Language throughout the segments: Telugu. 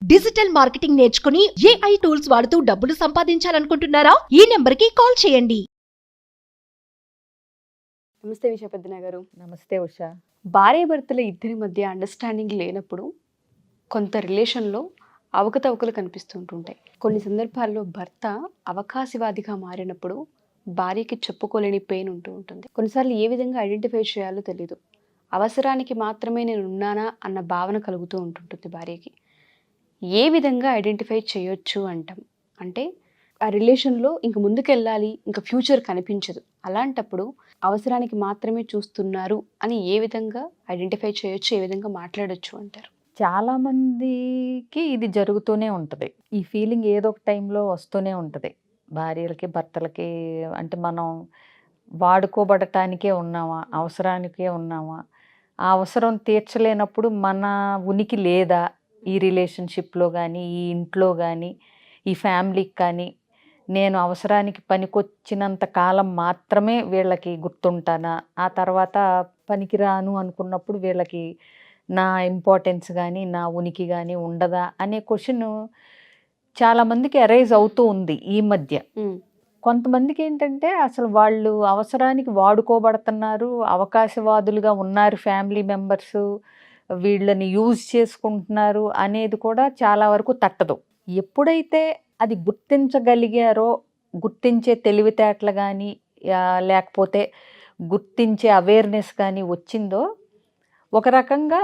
డిజిటల్ మార్కెటింగ్ నేర్చుకుని AI టూల్స్ వాడుతూ డబ్బులు సంపాదించాలనుకుంటున్నారా? ఈ నెంబర్కి కాల్ చేయండి. నమస్తే విష పెద్దన గారు. నమస్తే ఉషా. భార్యాభర్తల ఇద్దరి మధ్య అండర్స్టాండింగ్ లేనప్పుడు కొంత రిలేషన్లో అవకతవకలు కనిపిస్తుంటుంటాయి. కొన్ని సందర్భాల్లో భర్త అవకాశవాదిగా మారినప్పుడు భార్యకి చెప్పుకోలేని పెయిన్ ఉంటూ ఉంటుంది. కొన్నిసార్లు ఏ విధంగా ఐడెంటిఫై చేయాలో తెలియదు. అవసరానికి మాత్రమే నేను ఉన్నానా అన్న భావన కలుగుతూ ఉంటుంటుంది భార్యకి. ఏ విధంగా ఐడెంటిఫై చేయొచ్చు అంటాం? అంటే ఆ రిలేషన్లో ఇంక ముందుకెళ్ళాలి, ఇంకా ఫ్యూచర్ కనిపించదు. అలాంటప్పుడు అవసరానికి మాత్రమే చూస్తున్నారు అని ఏ విధంగా ఐడెంటిఫై చేయొచ్చు, ఏ విధంగా మాట్లాడొచ్చు అంటారు? చాలా మందికి ఇది జరుగుతూనే ఉంటుంది. ఈ ఫీలింగ్ ఏదో ఒక టైంలో వస్తూనే ఉంటుంది భార్యలకి భర్తలకి. అంటే మనం వాడుకోబడటానికే ఉన్నామా, అవసరానికే ఉన్నామా, ఆ అవసరం తీర్చలేనప్పుడు మన ఉనికి లేదా ఈ రిలేషన్షిప్లో కానీ, ఈ ఇంట్లో కానీ, ఈ ఫ్యామిలీకి కానీ. నేను అవసరానికి పనికొచ్చినంత కాలం మాత్రమే వీళ్ళకి గుర్తుంటానా, ఆ తర్వాత పనికిరాను అనుకున్నప్పుడు వీళ్ళకి నా ఇంపార్టెన్స్ కానీ, నా ఉనికి కానీ ఉండదా అనే క్వశ్చన్ చాలామందికి అరైజ్ అవుతూ ఉంది ఈ మధ్య. కొంతమందికి ఏంటంటే అసలు వాళ్ళు అవసరానికి వాడుకోబడుతున్నారు, అవకాశవాదులుగా ఉన్నారు, ఫ్యామిలీ మెంబర్స్ వీళ్ళని యూజ్ చేసుకుంటున్నారు అనేది కూడా చాలా వరకు తట్టదు. ఎప్పుడైతే అది గుర్తించగలిగారో, గుర్తించే తెలివితేటలు కానీ లేకపోతే గుర్తించే అవేర్నెస్ కానీ వచ్చిందో ఒక రకంగా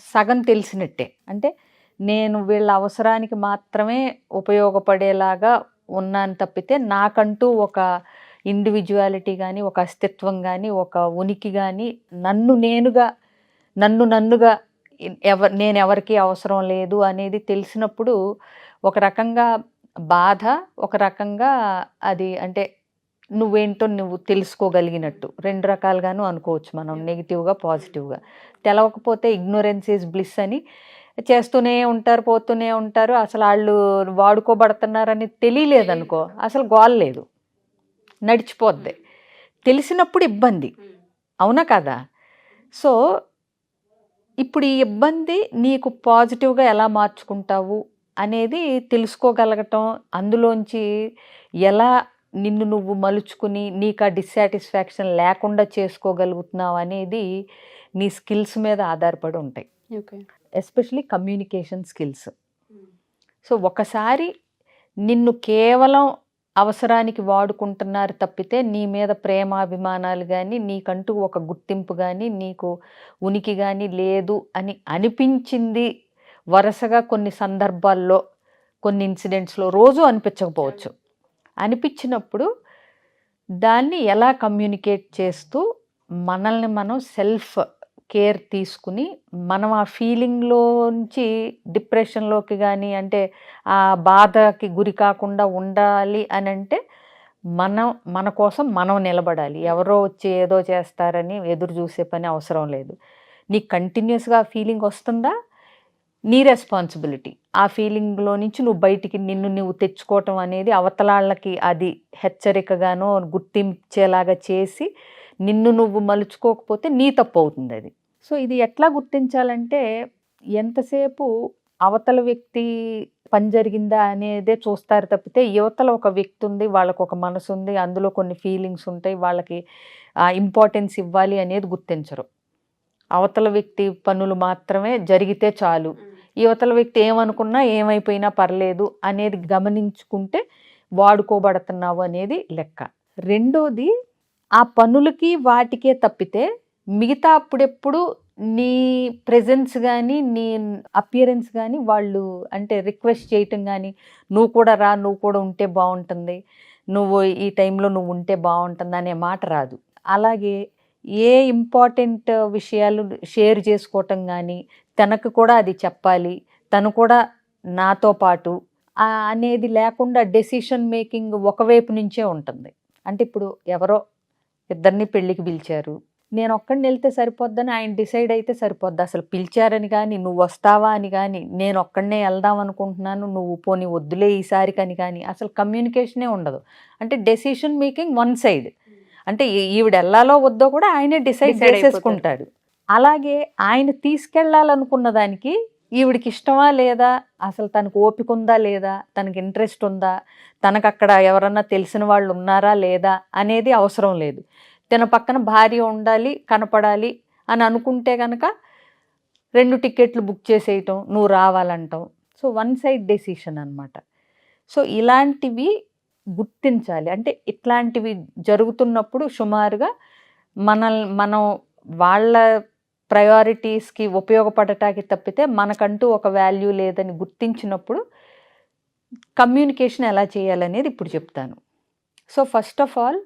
సగం తెలిసినట్టే. అంటే నేను వీళ్ళ అవసరానికి మాత్రమే ఉపయోగపడేలాగా ఉన్నాను తప్పితే నాకంటూ ఒక ఇండివిజువాలిటీ కానీ, ఒక అస్తిత్వం కానీ, ఒక ఉనికి కానీ, నన్నుగా నేను ఎవరికి అవసరం లేదు అనేది తెలిసినప్పుడు ఒక రకంగా బాధ, ఒక రకంగా అది అంటే నువ్వేంటో నువ్వు తెలుసుకోగలిగినట్టు. రెండు రకాలుగాను అనుకోవచ్చు మనం, నెగిటివ్గా పాజిటివ్గా. తెలవకపోతే ఇగ్నోరెన్స్ ఈజ్ బ్లిస్ అని చేస్తూనే ఉంటారు, పోతూనే ఉంటారు. అసలు వాళ్ళు వాడుకోబడుతున్నారని తెలియలేదనుకో, అసలు గోల్ లేదు, నడిచిపోద్ది. తెలిసినప్పుడు ఇబ్బంది, అవునా కదా? సో ఇప్పుడు ఈ ఇబ్బంది నీకు పాజిటివ్గా ఎలా మార్చుకుంటావు అనేది తెలుసుకోగలగటం, అందులోంచి ఎలా నిన్ను నువ్వు మలుచుకుని నీకు ఆ డిస్సాటిస్ఫాక్షన్ లేకుండా చేసుకోగలుగుతున్నావు అనేది నీ స్కిల్స్ మీద ఆధారపడి ఉంటాయి. Especially communication skills. సో ఒకసారి నిన్ను కేవలం అవసరానికి వాడుకుంటున్నారు తప్పితే నీ మీద ప్రేమాభిమానాలు కానీ, నీకంటూ ఒక గుర్తింపు కానీ, నీకు ఉనికి కానీ లేదు అని అనిపించింది వరుసగా కొన్ని సందర్భాల్లో, కొన్ని ఇన్సిడెంట్స్లో, రోజు అనిపించకపోవచ్చు. అనిపించినప్పుడు దాన్ని ఎలా కమ్యూనికేట్ చేస్తూ మనల్ని మనం సెల్ఫ్ కేర్ తీసుకుని మనం ఆ ఫీలింగ్లోంచి డిప్రెషన్లోకి కానీ, అంటే ఆ బాధకి గురి కాకుండా ఉండాలి అని అంటే మన కోసం మనం నిలబడాలి. ఎవరో వచ్చి ఏదో చేస్తారని ఎదురు చూసే పని అవసరం లేదు. నీకు కంటిన్యూస్గా ఆ ఫీలింగ్ వస్తుందా, నీ రెస్పాన్సిబిలిటీ. ఆ ఫీలింగ్లో నుంచి నువ్వు బయటికి నిన్ను నువ్వు తెచ్చుకోవటం అనేది అవతలాళ్ళకి అది హెచ్చరికగానో గుర్తించేలాగా చేసి నిన్ను నువ్వు మలుచుకోకపోతే నీ తప్పు అవుతుంది అది. సో ఇది ఎట్లా గుర్తించాలంటే, ఎంతసేపు అవతల వ్యక్తి పని జరిగిందా అనేదే చూస్తారు తప్పితే యువతల ఒక వ్యక్తి ఉంది, వాళ్ళకు ఒక మనసు ఉంది, అందులో కొన్ని ఫీలింగ్స్ ఉంటాయి, వాళ్ళకి ఇంపార్టెన్స్ ఇవ్వాలి అనేది గుర్తించరు. అవతల వ్యక్తి పనులు మాత్రమే జరిగితే చాలు, యువతల వ్యక్తి ఏమనుకున్నా ఏమైపోయినా పర్లేదు అనేది గమనించుకుంటే వాడుకోబడుతున్నావు అనేది లెక్క. రెండోది, ఆ పనులకి వాటికే తప్పితే మిగతా అప్పుడెప్పుడు నీ ప్రెజెన్స్ కానీ, నీ అపియరెన్స్ కానీ వాళ్ళు అంటే రిక్వెస్ట్ చేయటం కానీ, నువ్వు కూడా రా, నువ్వు కూడా ఉంటే బాగుంటుంది, నువ్వు ఈ టైంలో నువ్వు ఉంటే బాగుంటుంది అనే మాట రాదు. అలాగే ఏ ఇంపార్టెంట్ విషయాలు షేర్ చేసుకోవటం కానీ, తనకు కూడా అది చెప్పాలి, తను కూడా నాతో పాటు అనేది లేకుండా డెసిషన్ మేకింగ్ ఒకవైపు నుంచే ఉంటుంది. అంటే ఇప్పుడు ఎవరో ఇద్దరిని పెళ్ళికి పిలిచారు, నేను ఒక్కడిని వెళ్తే సరిపోద్దని ఆయన డిసైడ్ అయితే సరిపోద్ది. అసలు పిలిచారని కానీ, నువ్వు వస్తావా అని కానీ, నేను ఒక్కడనే వెళ్దాం అనుకుంటున్నాను, నువ్వు పోనీ వద్దులే ఈసారికి అని కానీ అసలు కమ్యూనికేషనే ఉండదు. అంటే డెసిషన్ మేకింగ్ వన్ సైడ్. అంటే ఈవిడ వెళ్ళాలో వద్దో కూడా ఆయనే డిసైడ్ చేసేసుకుంటాడు. అలాగే ఆయన తీసుకెళ్లాలనుకున్న దానికి ఈవిడికి ఇష్టమా లేదా, అసలు తనకు ఓపిక ఉందా లేదా, తనకి ఇంట్రెస్ట్ ఉందా, తనకు అక్కడ ఎవరన్నా తెలిసిన వాళ్ళు ఉన్నారా లేదా అనేది అవసరం లేదు. తన పక్కన భార్య ఉండాలి, కనపడాలి అని అనుకుంటే కనుక 2 టికెట్లు బుక్ చేసేయటం, నువ్వు రావాలంటాం. సో వన్ సైడ్ డెసిషన్ అనమాట. సో ఇలాంటివి గుర్తించాలి. అంటే ఇట్లాంటివి జరుగుతున్నప్పుడు సుమారుగా మనం వాళ్ళ ప్రయారిటీస్కి ఉపయోగపడటానికి తప్పితే మనకంటూ ఒక వాల్యూ లేదని గుర్తించినప్పుడు కమ్యూనికేషన్ ఎలా చేయాలనేది ఇప్పుడు చెప్తాను. So first of all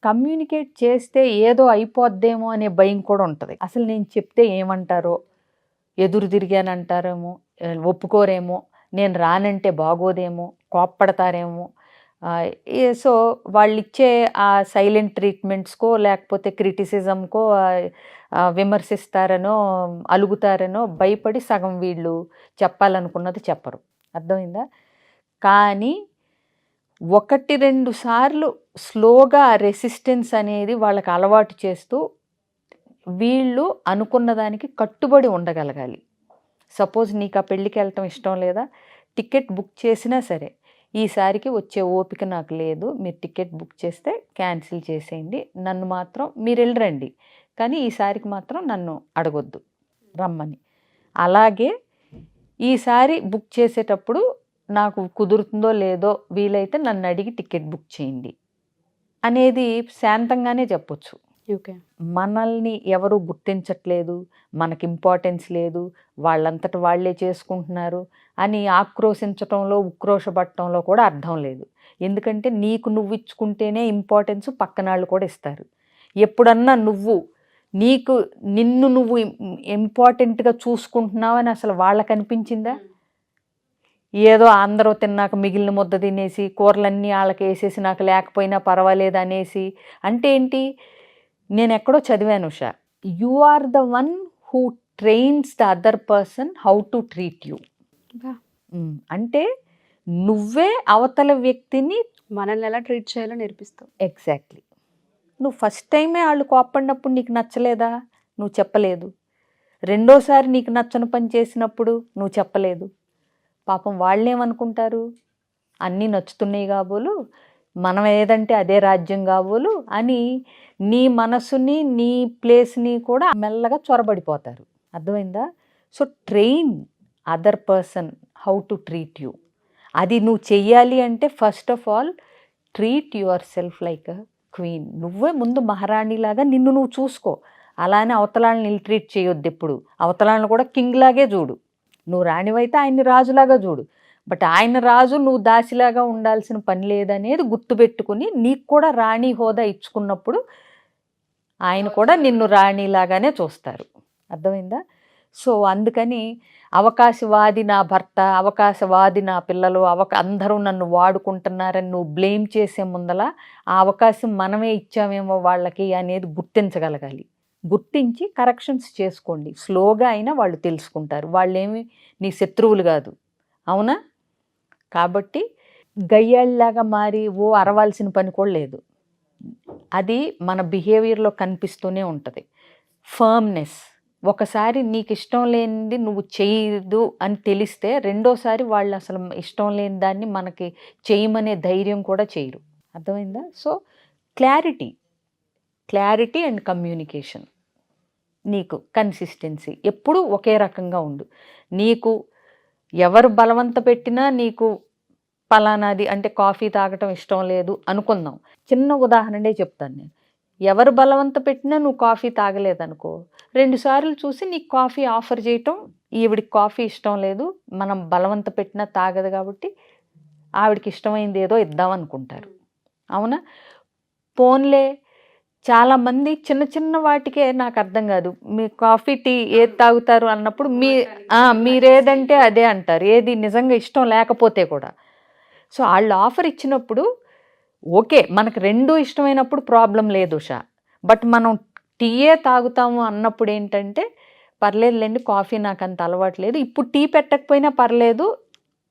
communicate చేస్తే ఏదో అయిపోద్దేమో అనే భయం కూడా ఉంటుంది. అసలు నేను చెప్తే ఏమంటారో, ఎదురు తిరిగానంటారేమో, ఒప్పుకోరేమో, నేను రానంటే బాగోదేమో, కోప్పడతారేమో. సో వాళ్ళు ఇచ్చే ఆ సైలెంట్ ట్రీట్మెంట్స్కో లేకపోతే క్రిటిసిజంకో విమర్శిస్తారనో అలుగుతారనో భయపడి సగం వీళ్ళు చెప్పాలనుకున్నది చెప్పరు. అర్థమైందా? కానీ 1-2 సార్లు స్లోగా రెసిస్టెన్స్ అనేది వాళ్ళకి అలవాటు చేస్తూ వీళ్ళు అనుకున్న దానికి కట్టుబడి ఉండగలగాలి. సపోజ్ నీకు ఆ పెళ్ళికి వెళ్ళటం ఇష్టం లేదా, టికెట్ బుక్ చేసినా సరే ఈసారికి వచ్చే ఓపిక నాకు లేదు, మీరు టికెట్ బుక్ చేస్తే క్యాన్సిల్ చేసేయండి, నన్ను మాత్రం మీరు వెళ్ళరండి, కానీ ఈసారికి మాత్రం నన్ను అడగొద్దు రమ్మని. అలాగే ఈసారి బుక్ చేసేటప్పుడు నాకు కుదురుతుందో లేదో, వీలైతే నన్ను అడిగి టికెట్ బుక్ చేయండి అనేది శాంతంగానే చెప్పొచ్చు. ఓకే. మనల్ని ఎవరు గుర్తించట్లేదు, మనకి ఇంపార్టెన్స్ లేదు, వాళ్ళంతట వాళ్ళే చేసుకుంటున్నారు అని ఆక్రోశించటంలో ఉక్రోషపడటంలో కూడా అర్థం లేదు. ఎందుకంటే నీకు నువ్వు ఇచ్చుకుంటేనే ఇంపార్టెన్స్ పక్కనాళ్ళు కూడా ఇస్తారు. ఎప్పుడన్నా నిన్ను నువ్వు ఇంపార్టెంట్గా చూసుకుంటున్నావని అసలు వాళ్ళకి అనిపించిందా? ఏదో అందరూ తిన్నాక మిగిలిన ముద్ద తినేసి కూరలన్నీ వాళ్ళకి వేసేసి నాకు లేకపోయినా పర్వాలేదు అనేసి. అంటే ఏంటి, నేను ఎక్కడో చదివాను Usha, you are the one who trains the other person how to treat you. అంటే నువ్వే అవతల వ్యక్తిని మనల్ని ఎలా ట్రీట్ చేయాలో నేర్పిస్తావు. ఎగ్జాక్ట్లీ. నువ్వు ఫస్ట్ టైమే వాళ్ళు కోప్పడినప్పుడు నీకు నచ్చలేదా, నువ్వు చెప్పలేదు. రెండోసారి నీకు నచ్చని పని చేసినప్పుడు నువ్వు చెప్పలేదు. పాపం వాళ్ళేమనుకుంటారు, అన్నీ నచ్చుతున్నాయి కాబోలు, మనం ఏదంటే అదే రాజ్యం కాబోలు అని నీ మనసుని నీ ప్లేస్ని కూడా మెల్లగా చొరబడిపోతారు. అర్థమైందా? So train other person how to treat you. అది నువ్వు చెయ్యాలి అంటే first of all treat your self like a queen. నువ్వే ముందు మహారాణిలాగా నిన్ను నువ్వు చూసుకో. అలానే అవతలాన్ని ట్రీట్ చేయొద్దు. ఎప్పుడు అవతలాన్ని కూడా కింగ్ లాగే చూడు. నువ్వు రాణివైతే ఆయన్ని రాజులాగా చూడు, బట్ ఆయన రాజు, నువ్వు దాసిలాగా ఉండాల్సిన పని లేదనేది గుర్తుపెట్టుకుని నీకు కూడా రాణి హోదా ఇచ్చుకున్నప్పుడు ఆయన కూడా నిన్ను రాణిలాగానే చూస్తారు. అర్థమైందా? సో అందుకని అవకాశవాది నా భర్త, అవకాశవాది నా పిల్లలు, అందరూ నన్ను వాడుకుంటున్నారని నువ్వు బ్లేమ్ చేసే ముందల ఆ అవకాశం మనమే ఇచ్చామేమో వాళ్ళకి అనేది గుర్తించగలగాలి. గుర్తించి కరెక్షన్స్ చేసుకోండి. స్లోగా అయినా వాళ్ళు తెలుసుకుంటారు. వాళ్ళేమి నీ శత్రువులు కాదు, అవునా? కాబట్టి గయ్యాళ్ళలాగా మారి అరవాల్సిన పని కూడా లేదు. అది మన బిహేవియర్లో కనిపిస్తూనే ఉంటుంది. ఫర్మ్నెస్. ఒకసారి నీకు ఇష్టం లేనిది నువ్వు చేయదు అని తెలిస్తే రెండోసారి వాళ్ళు అసలు ఇష్టం లేని దాన్ని మనకి చేయమనే ధైర్యం కూడా చేయరు. అర్థమైందా? So clarity and communication. నీకు కన్సిస్టెన్సీ ఎప్పుడూ ఒకే రకంగా ఉండు. నీకు ఎవరు బలవంత పెట్టినా నీకు పలానాది అంటే కాఫీ తాగటం ఇష్టం లేదు అనుకుందాం. చిన్న ఉదాహరణే చెప్తాను నేను. ఎవరు బలవంత పెట్టినా నువ్వు కాఫీ తాగలేదనుకో, 2 సార్లు చూసి నీకు కాఫీ ఆఫర్ చేయటం, ఈవిడికి కాఫీ ఇష్టం లేదు, మనం బలవంత పెట్టినా తాగదు కాబట్టి ఆవిడికి ఇష్టమైంది ఏదో ఇద్దాం అనుకుంటారు. అవునా? పోన్లే, చాలామంది చిన్న చిన్న వాటికే నాకు అర్థం కాదు, మీ కాఫీ టీ ఏది తాగుతారు అన్నప్పుడు మీరేదంటే అదే అంటారు, ఏది నిజంగా ఇష్టం లేకపోతే కూడా. సో వాళ్ళు ఆఫర్ ఇచ్చినప్పుడు ఓకే, మనకు 2 ఇష్టమైనప్పుడు ప్రాబ్లం లేదు ఉషా. బట్ మనం టీయే తాగుతాము అన్నప్పుడు ఏంటంటే పర్లేదులేండి, కాఫీ నాకు అంత అలవాటు లేదు, ఇప్పుడు టీ పెట్టకపోయినా పర్లేదు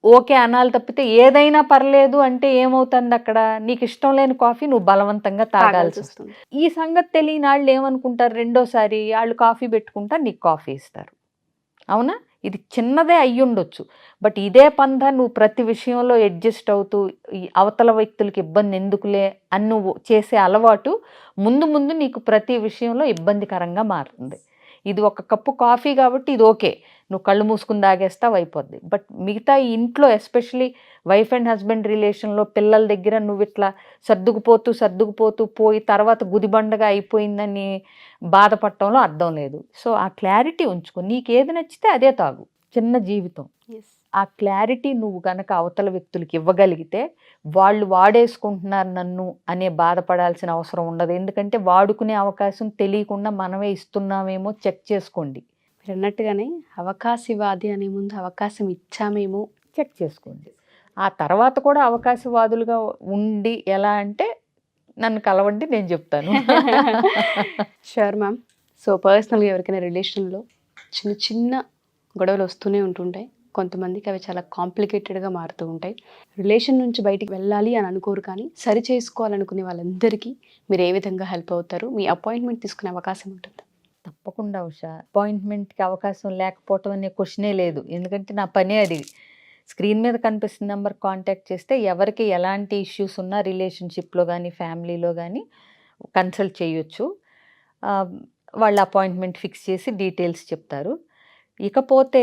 ఓకే అనాలి తప్పితే ఏదైనా పర్లేదు అంటే ఏమవుతుంది అక్కడ, నీకు ఇష్టం లేని కాఫీ నువ్వు బలవంతంగా తాగాల్సి వస్తుంది. ఈ సంగతి తెలియని వాళ్ళు ఏమనుకుంటారు, రెండోసారి వాళ్ళు కాఫీ పెట్టుకుంటారు, నీకు కాఫీ ఇస్తారు. అవునా? ఇది చిన్నదే అయ్యుండొచ్చు, బట్ ఇదే పంధ నువ్వు ప్రతి విషయంలో అడ్జస్ట్ అవుతూ ఈ అవతల వ్యక్తులకి ఇబ్బంది ఎందుకులే అని నువ్వు చేసే అలవాటు ముందు ముందు నీకు ప్రతి విషయంలో ఇబ్బందికరంగా మారుతుంది. ఇది ఒక కప్పు కాఫీ కాబట్టి ఇది ఓకే, నువ్వు కళ్ళు మూసుకుని తాగేస్తావు అయిపోద్ది. బట్ మిగతా ఈ ఇంట్లో ఎస్పెషలీ వైఫ్ అండ్ హస్బెండ్ రిలేషన్లో పిల్లల దగ్గర నువ్వు ఇట్లా సర్దుకుపోతూ పోయి తర్వాత గుదిబండగా అయిపోయిందని బాధపడటంలో అర్థం లేదు. సో ఆ క్లారిటీ ఉంచుకో, నీకు ఏది నచ్చితే అదే తాగు. చిన్న జీవితం, ఆ క్లారిటీ నువ్వు కనుక అవతల వ్యక్తులకి ఇవ్వగలిగితే వాళ్ళు వాడేసుకుంటున్నారు నన్ను అనే బాధపడాల్సిన అవసరం ఉండదు. ఎందుకంటే వాడుకునే అవకాశం తెలియకుండా మనమే ఇస్తున్నామేమో చెక్ చేసుకోండి. మీరు అన్నట్టుగానే అవకాశవాది అనే ముందు అవకాశం ఇచ్చామేమో చెక్ చేసుకోండి. ఆ తర్వాత కూడా అవకాశవాదులుగా ఉండి ఎలా అంటే నన్ను కలవండి, నేను చెప్తాను. Sure ma'am. సో పర్సనల్గా ఎవరికైనా రిలేషన్లో చిన్న చిన్న గొడవలు వస్తూనే ఉంటుంటాయి. కొంతమందికి అవి చాలా కాంప్లికేటెడ్గా మారుతూ ఉంటాయి. రిలేషన్ నుంచి బయటికి వెళ్ళాలి అని అనుకోరు, కానీ సరి చేసుకోవాలనుకునే వాళ్ళందరికీ మీరు ఏ విధంగా హెల్ప్ అవుతారు? మీ అపాయింట్మెంట్ తీసుకునే అవకాశం ఉంటుంది? తప్పకుండా ఉషా, అపాయింట్మెంట్కి అవకాశం లేకపోవటం అనే క్వశ్చనే లేదు. ఎందుకంటే నా పనే అది. స్క్రీన్ మీద కనిపిస్తున్న నెంబర్ కాంటాక్ట్ చేస్తే ఎవరికి ఎలాంటి ఇష్యూస్ ఉన్నా రిలేషన్షిప్లో కానీ ఫ్యామిలీలో కానీ కన్సల్ట్ చేయొచ్చు. వాళ్ళ అపాయింట్మెంట్ ఫిక్స్ చేసి డీటెయిల్స్ చెప్తారు. ఇకపోతే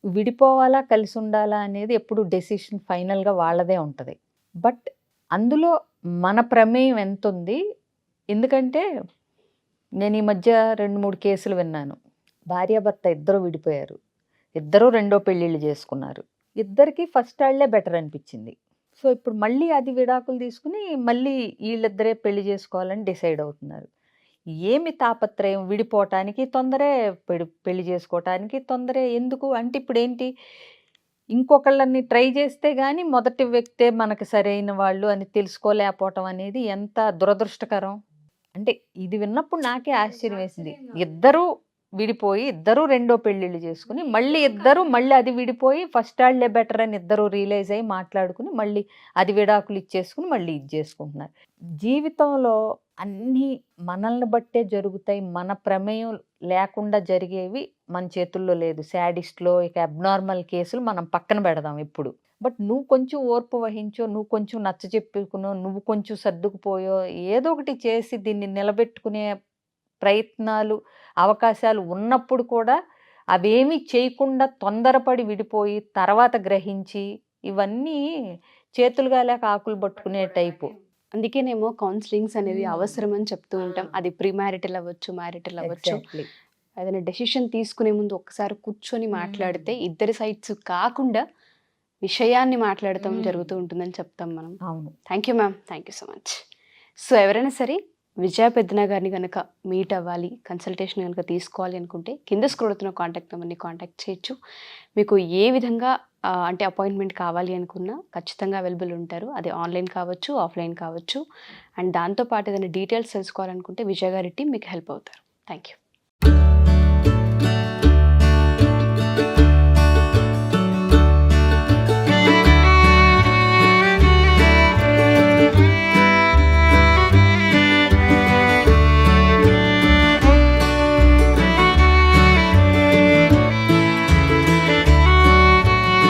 విడిపోవాలా కలిసి ఉండాలా అనేది ఎప్పుడు డెసిషన్ ఫైనల్గా వాళ్ళదే ఉంటుంది. బట్ అందులో మన ప్రమేయం ఎంత ఉంది? ఎందుకంటే నేను ఈ మధ్య 2-3 కేసులు విన్నాను. భార్యాభర్త ఇద్దరు విడిపోయారు, ఇద్దరూ రెండో పెళ్ళిళ్ళు చేసుకున్నారు. ఇద్దరికి ఫస్ట్ వాళ్ళే బెటర్ అనిపించింది. సో ఇప్పుడు మళ్ళీ అది విడాకులు తీసుకుని మళ్ళీ వీళ్ళిద్దరే పెళ్లి చేసుకోవాలని డిసైడ్ అవుతున్నారు. ఏమి తాపత్రయం, విడిపోవటానికి తొందరే, పెళ్లి చేసుకోవటానికి తొందరే ఎందుకు అంటే ఇప్పుడు ఏంటి, ఇంకొకళ్ళని ట్రై చేస్తే కానీ మొదటి వ్యక్తే మనకు సరైన వాళ్ళు అని తెలుసుకోలేకపోవటం అనేది ఎంత దురదృష్టకరం. అంటే ఇది విన్నప్పుడు నాకే ఆశ్చర్యం వేసింది. ఇద్దరూ విడిపోయి ఇద్దరూ రెండో పెళ్ళిళ్ళు చేసుకుని మళ్ళీ ఇద్దరు మళ్ళీ అది విడిపోయి ఫస్ట్ వాళ్ళే బెటర్ అని ఇద్దరు రియలైజ్ అయ్యి మాట్లాడుకుని మళ్ళీ అది విడాకులు ఇచ్చేసుకుని మళ్ళీ ఇది చేసుకుంటున్నారు. జీవితంలో అన్నీ మనల్ని బట్టే జరుగుతాయి, మన ప్రమేయం లేకుండా జరిగేవి మన చేతుల్లో లేదు. శాడిస్ట్లో ఇక అబ్నార్మల్ కేసులు మనం పక్కన పెడదాం ఇప్పుడు. బట్ నువ్వు కొంచెం ఓర్పు వహించో, నువ్వు కొంచెం నచ్చ చెప్పుకునో, నువ్వు కొంచెం సర్దుకుపోయో ఏదో ఒకటి చేసి దీన్ని నిలబెట్టుకునే ప్రయత్నాలు అవకాశాలు ఉన్నప్పుడు కూడా అవేమీ చేయకుండా తొందరపడి విడిపోయి తర్వాత గ్రహించి ఇవన్నీ చేతులుగా లేక ఆకులు పట్టుకునే టైపు. అందుకేనేమో కౌన్సిలింగ్స్ అనేవి అవసరం అని చెప్తూ ఉంటాం. అది ప్రీ మ్యారిటల్ అవ్వచ్చు, మ్యారిటల్ అవ్వచ్చు. ఏదైనా డెసిషన్ తీసుకునే ముందు ఒకసారి కూర్చొని మాట్లాడితే ఇద్దరి సైడ్స్ కాకుండా విషయాన్ని మాట్లాడటం జరుగుతూ ఉంటుందని చెప్తాం మనం. అవును. Thank you ma'am, thank you so much. So ఎవరైనా సరే విజయ పెద్దన గారిని కనుక మీట్ అవ్వాలి, కన్సల్టేషన్ కనుక తీసుకోవాలి అనుకుంటే కింద స్క్రోల్ అవుతున్న కాంటాక్ట్ నెంబర్ని కాంటాక్ట్ చేయొచ్చు. మీకు ఏ విధంగా అంటే అపాయింట్మెంట్ కావాలి అనుకున్నా ఖచ్చితంగా అవైలబుల్ ఉంటారు. అది ఆన్లైన్ కావచ్చు, ఆఫ్లైన్ కావచ్చు. అండ్ దాంతోపాటు ఏదైనా డీటెయిల్స్ తెలుసుకోవాలనుకుంటే విజయ గారి టీం మీకు హెల్ప్ అవుతారు. Thank you.